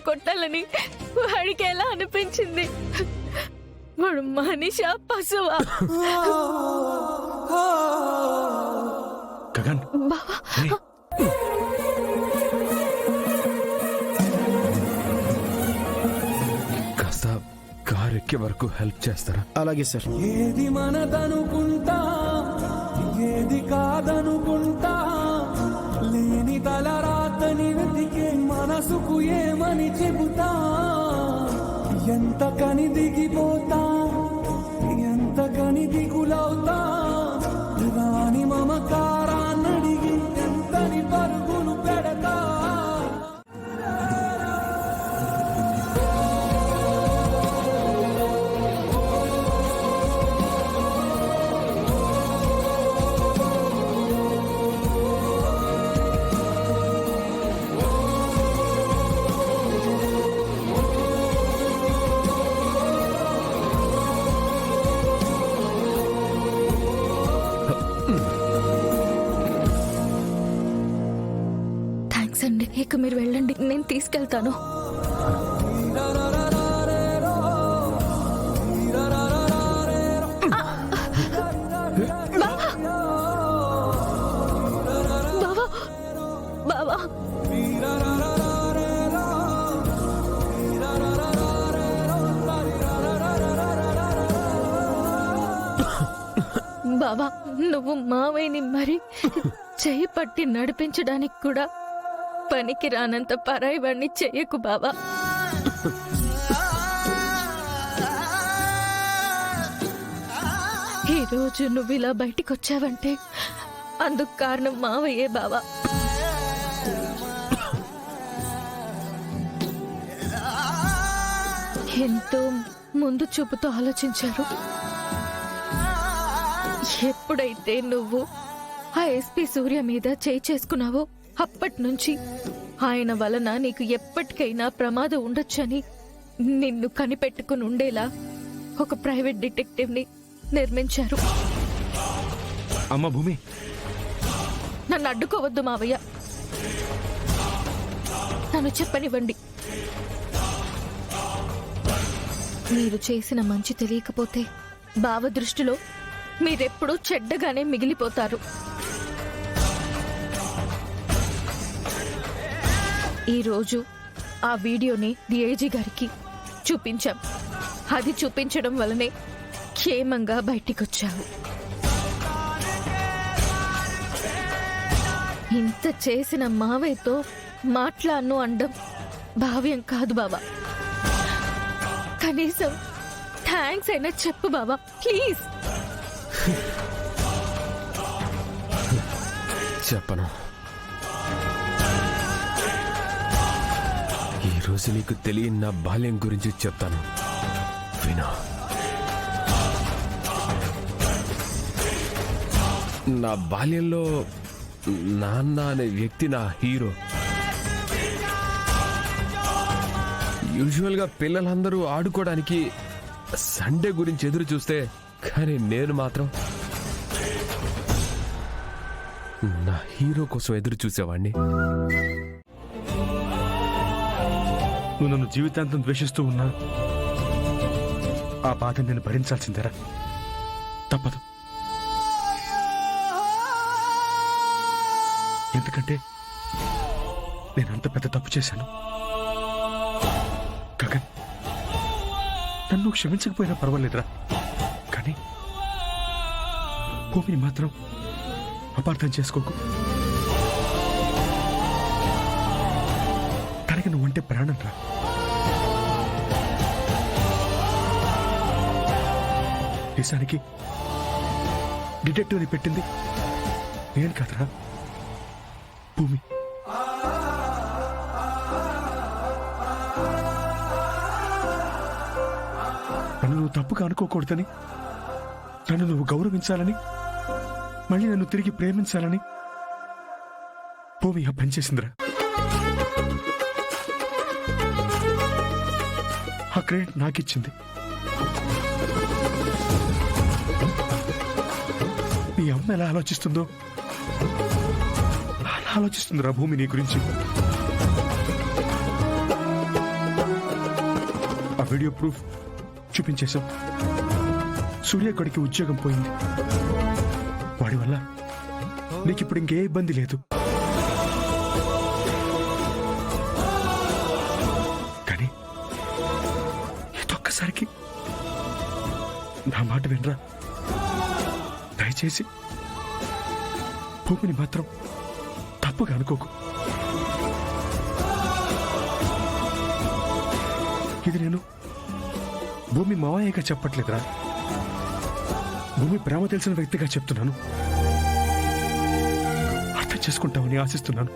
కొట్టాలని వాడికి ఎలా అనిపించింది? వాడు మనిషా పశువా? గగన్ బావా, కాస్త కార్ ఎక్కే వరకు హెల్ప్ చేస్తారా? అలాగే సార్. ఏది మనదనుకుంటా ఏది కాదనుకుంటా లేని తలరాతని వెతికే మనసుకు ఏమని చెబుతా? ఎంత కని దిగిపోతా ఎంత కని దిగులవుతా రాని మమకారాన్నడిగి ఎంతని పరుగులు పెడతా? థ్యాంక్స్ అండి. ఇక మీరు వెళ్ళండి, నేను తీసుకెళ్తాను. బావా, బావా, నువ్వు మావయ్యని మరి చెయ్యి పట్టి నడిపించడానికి కూడా పనికి రానంత పరాయి వాణ్ణి చెయ్యకు బావా. ఈరోజు నువ్వు ఇలా బయటికి వచ్చావంటే అందుకు కారణం మావయ్యే బావా. ఎంతో ముందు చూపుతో ఆలోచించారు. ఎప్పుడైతే నువ్వు ఆ ఎస్పీ సూర్య మీద చేయి చేసుకున్నావో అప్పటి నుంచి ఆయన వలన నీకు ఎప్పటికైనా ప్రమాదం ఉండొచ్చని నిన్ను కనిపెట్టుకుని ఉండేలా ఒక ప్రైవేట్ డిటెక్టివ్ ని నిర్మించారు. అమ్మ భూమి, నన్ను అడ్డుకోవద్దు మావయ్య, నన్ను చెప్పనివ్వండి. మీరు చేసిన మంచి తెలియకపోతే బావ దృష్టిలో మీరెప్పుడూ చెడ్డగానే మిగిలిపోతారు. ఈరోజు ఆ వీడియోని డిఐజీ గారికి చూపించాం. అది చూపించడం వల్లనే క్షేమంగా బయటికొచ్చావు. ఇంత చేసిన మావయ్యతో మాట్లాడను అనడం భావ్యం కాదు బావా. కనీసం థ్యాంక్స్ అయినా చెప్పు బావా, ప్లీజ్. చెప్పను. ఈరోజు నీకు తెలియని నా బాల్యం గురించి చెప్తాను, విను. నా బాల్యంలో నాన్న అనే వ్యక్తి నా హీరో. యూజువల్గా పిల్లలందరూ ఆడుకోవడానికి సండే గురించి ఎదురు చూస్తే, కానీ నేను మాత్రం నా హీరో కోసం ఎదురు చూసేవాడిని. నువ్వు నన్ను జీవితాంతం ద్వేషిస్తూ ఉన్నా ఆ బాధ నేను భరించాల్సిందేరా, తప్పదు. ఎందుకంటే నేనంత పెద్ద తప్పు చేశాను. గగన్, నన్ను క్షమించకపోయినా పర్వాలేదురా, కానీ భూమిని మాత్రం అపార్థం చేసుకోకు. తనకి నువ్వంటే ప్రాణం రా. నిజానికి డిటెక్టివ్ని పెట్టింది నేను కాదురా, భూమి. నన్ను నువ్వు తప్పుగా అనుకోకూడదని, నన్ను నువ్వు గౌరవించాలని, మళ్ళీ నన్ను తిరిగి ప్రేమించాలని భూమి ఆ పని చేసిందిరా. ఆ క్రెడిట్ నాకిచ్చింది. నీ అమ్మ ఎలా ఆలోచిస్తుందో అలా ఆలోచిస్తుందిరా భూమి నీ గురించి. Video proof చూపించేశాం. సూర్య కొడుకు ఉద్యోగం పోయింది. వాడి వల్ల నీకిప్పుడు ఇంకే ఇబ్బంది లేదు. కానీ ఇదొక్కసారికి నా మాట వినరా. దయచేసి భూమిని మాత్రం తప్పుగా అనుకోకు. ఇది నేను భూమి మావయ్యగా చెప్పట్లేదురా. భూమి ప్రేమ తెలిసిన వ్యక్తిగా చెప్తున్నాను. అర్థం చేసుకుంటామని ఆశిస్తున్నాను.